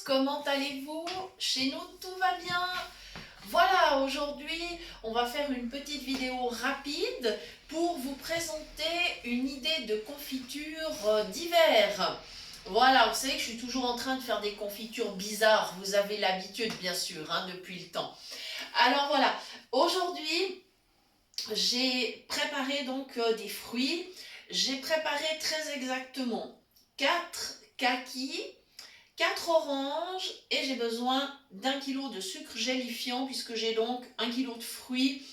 comment allez-vous? Chez nous, tout va bien. Voilà, aujourd'hui, on va faire une petite vidéo rapide pour vous présenter une idée de confiture d'hiver. Voilà, vous savez que je suis toujours en train de faire des confitures bizarres. Vous avez l'habitude, bien sûr, hein, depuis le temps. Alors voilà, aujourd'hui, j'ai préparé donc des fruits. J'ai préparé très exactement 4 kakis, 4 oranges et j'ai besoin d'1 kg de sucre gélifiant puisque j'ai donc 1 kg de fruits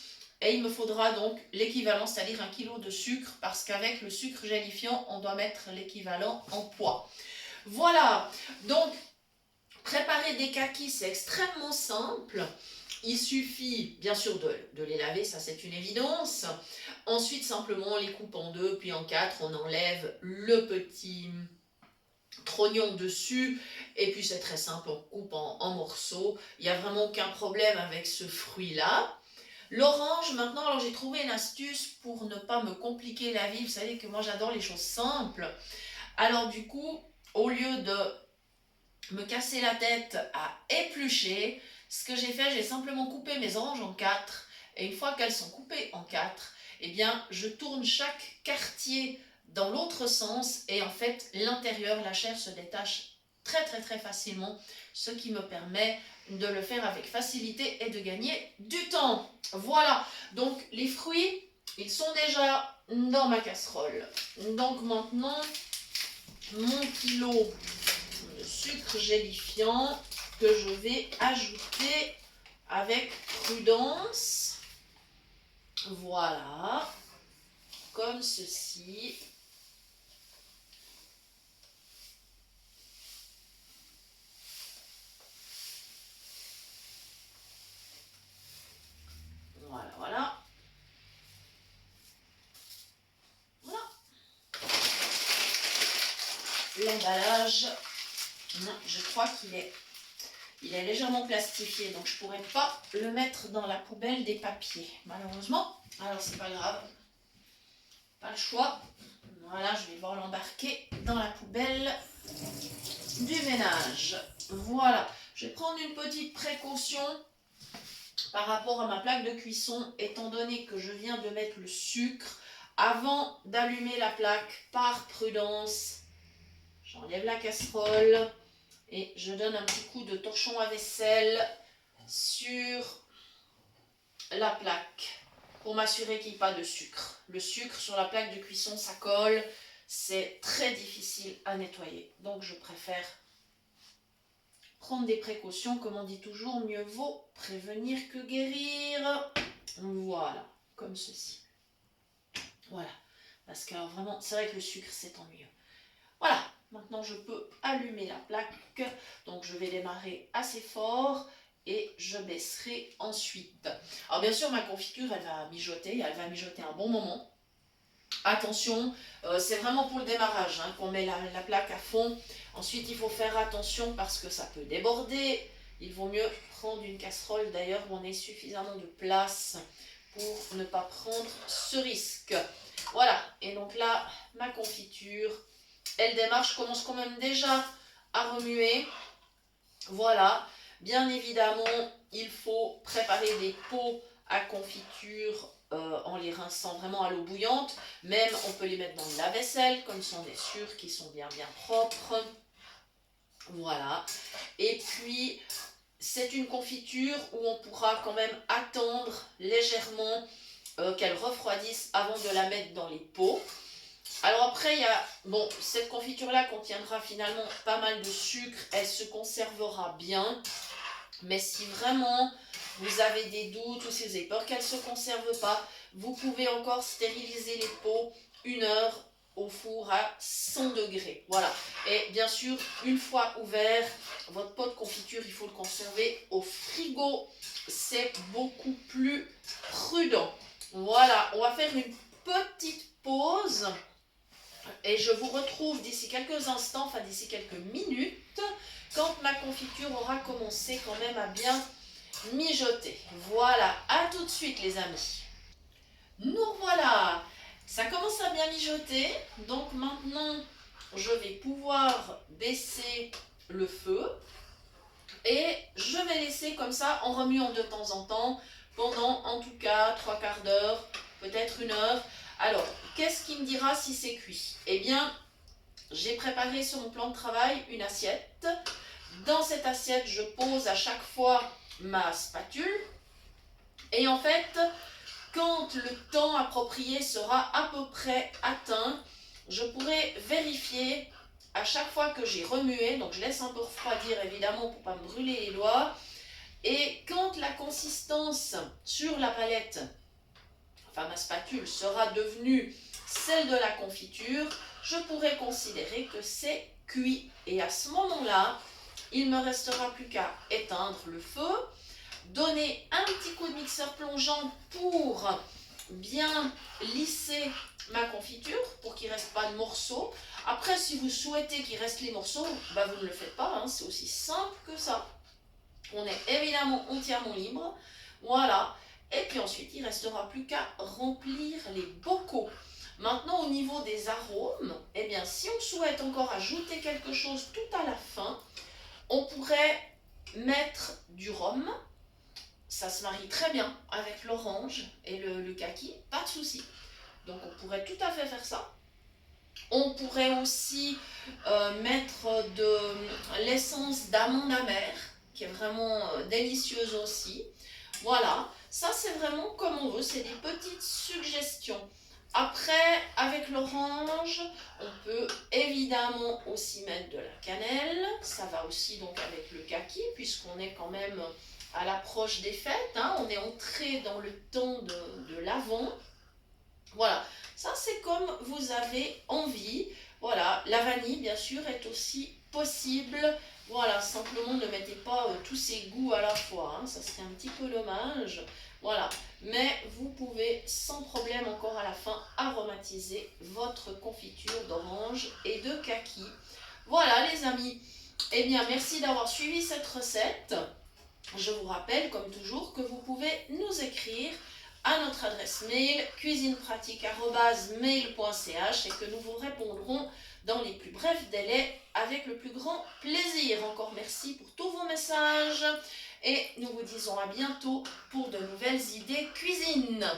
et il me faudra donc l'équivalent, c'est-à-dire 1 kg de sucre parce qu'avec le sucre gélifiant, on doit mettre l'équivalent en poids. Voilà, donc préparer des kakis, c'est extrêmement simple. Il suffit bien sûr de les laver, ça c'est une évidence. Ensuite, simplement on les coupe en 2 puis en 4, on enlève le petit trognon dessus et puis c'est très simple, on coupe en morceaux. Il n'y a vraiment aucun problème avec ce fruit-là. L'orange, maintenant, alors j'ai trouvé une astuce pour ne pas me compliquer la vie. Vous savez que moi j'adore les choses simples. Alors du coup, au lieu de me casser la tête à éplucher, ce que j'ai fait, j'ai simplement coupé mes oranges en 4 et une fois qu'elles sont coupées en 4, eh bien je tourne chaque quartier dans l'autre sens et en fait l'intérieur, la chair se détache très facilement, ce qui me permet de le faire avec facilité et de gagner du temps. Voilà, donc les fruits, ils sont déjà dans ma casserole. Donc maintenant, mon kilo de sucre gélifiant que je vais ajouter avec prudence. Voilà, comme ceci. Voilà, voilà. Voilà. L'emballage, je crois qu'il est légèrement plastifié, donc je ne pourrais pas le mettre dans la poubelle des papiers, malheureusement. Alors c'est pas grave, pas le choix. Voilà, je vais devoir l'embarquer dans la poubelle du ménage. Voilà, je vais prendre une petite précaution par rapport à ma plaque de cuisson, étant donné que je viens de mettre le sucre. Avant d'allumer la plaque, par prudence, j'enlève la casserole et je donne un petit coup de torchon à vaisselle sur la plaque pour m'assurer qu'il n'y ait pas de sucre. Le sucre sur la plaque de cuisson, ça colle, c'est très difficile à nettoyer. Donc je préfère prendre des précautions, comme on dit toujours, mieux vaut prévenir que guérir. Voilà, comme ceci. Voilà, parce que alors vraiment, c'est vrai que le sucre c'est ennuyeux. Voilà, maintenant je peux allumer la plaque, donc je vais démarrer assez fort et je baisserai ensuite. Alors bien sûr ma confiture elle va mijoter un bon moment. Attention, c'est vraiment pour le démarrage hein, qu'on met la plaque à fond. Ensuite il faut faire attention parce que ça peut déborder. Il vaut mieux prendre une casserole d'ailleurs où on ait suffisamment de place pour ne pas prendre ce risque. Voilà, et donc là ma confiture elle démarre, je commence quand même déjà à remuer. Voilà, bien évidemment, il faut préparer des pots à confiture en les rinçant vraiment à l'eau bouillante. Même, on peut les mettre dans le lave-vaisselle, comme sont des sûrs qui sont bien propres. Voilà. Et puis, c'est une confiture où on pourra quand même attendre légèrement qu'elle refroidisse avant de la mettre dans les pots. Alors après, il y a, bon, cette confiture-là contiendra finalement pas mal de sucre, elle se conservera bien, mais si vraiment vous avez des doutes ou si vous avez peur qu'elle ne se conserve pas, vous pouvez encore stériliser les pots 1 heure au four à 100 degrés. Voilà, et bien sûr, une fois ouvert, votre pot de confiture, il faut le conserver au frigo, c'est beaucoup plus prudent. Voilà, on va faire une petite pause. Et je vous retrouve d'ici quelques instants, enfin d'ici quelques minutes, quand ma confiture aura commencé quand même à bien mijoter. Voilà, à tout de suite les amis. Nous voilà, ça commence à bien mijoter, donc maintenant je vais pouvoir baisser le feu. Et je vais laisser comme ça en remuant de temps en temps pendant en tout cas 3/4 d'heure, peut-être 1 heure. Alors, qu'est-ce qui me dira si c'est cuit? Eh bien, j'ai préparé sur mon plan de travail une assiette. Dans cette assiette, je pose à chaque fois ma spatule. Et en fait, quand le temps approprié sera à peu près atteint, je pourrai vérifier à chaque fois que j'ai remué, donc je laisse un peu refroidir évidemment pour ne pas me brûler les doigts, et quand la consistance sur la palette, enfin ma spatule, sera devenue celle de la confiture, je pourrai considérer que c'est cuit. Et à ce moment-là, il ne me restera plus qu'à éteindre le feu, donner un petit coup de mixeur plongeant pour bien lisser ma confiture, pour qu'il ne reste pas de morceaux. Après, si vous souhaitez qu'il reste les morceaux, bah vous ne le faites pas, hein, c'est aussi simple que ça. On est évidemment entièrement libre. Voilà. Et puis ensuite, il ne restera plus qu'à remplir les bocaux. Maintenant, au niveau des arômes, eh bien, si on souhaite encore ajouter quelque chose tout à la fin, on pourrait mettre du rhum. Ça se marie très bien avec l'orange et le kaki, pas de souci. Donc on pourrait tout à fait faire ça. On pourrait aussi mettre de l'essence d'amande amère, qui est vraiment délicieuse aussi. Voilà, ça c'est vraiment comme on veut, c'est des petites suggestions. Après, avec l'orange, on peut évidemment aussi mettre de la cannelle. Ça va aussi donc avec le kaki, puisqu'on est quand même à l'approche des fêtes. Hein. On est entré dans le temps de l'Avent. Voilà, ça c'est comme vous avez envie. Voilà, la vanille bien sûr est aussi possible. Voilà, simplement ne mettez pas tous ces goûts à la fois, hein, ça serait un petit peu dommage. Voilà, mais vous pouvez sans problème encore à la fin aromatiser votre confiture d'orange et de kaki. Voilà les amis, eh bien merci d'avoir suivi cette recette. Je vous rappelle comme toujours que vous pouvez nous écrire à notre adresse mail cuisinepratique@mail.ch et que nous vous répondrons dans les plus brefs délais avec le plus grand plaisir. Encore merci pour tous vos messages et nous vous disons à bientôt pour de nouvelles idées cuisine.